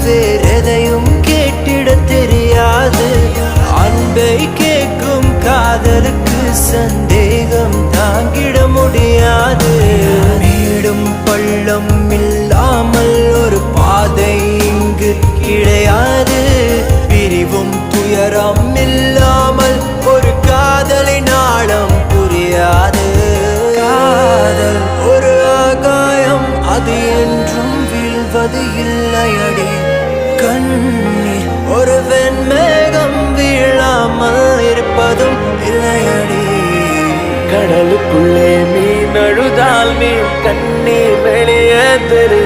வேற எதையும் கேட்டிட தெரியாது. அன்பை கேட்கும் காதலுக்கு சந்தேகம் தாங்கிட முடியாது. மேடும் பள்ளம் இல்லாமல் ஒரு பாதை இங்கு கிடையாது. பிரிவும் துயரம் இல்லாமல் ஒரு காதலின் ஆழம் புரியாது. காதல் ஒரு ஆகாயம், அது என்றும் வீழ்வது இல்லையடி. கண்ணீர் ஒரு வெண்மேகம், வீழாமல் இருப்பதும் இல்லையடி. கடலுக்குள்ளே மீன் அழுதால் மீன் கண்ணீர் வெளியே தெரியும்.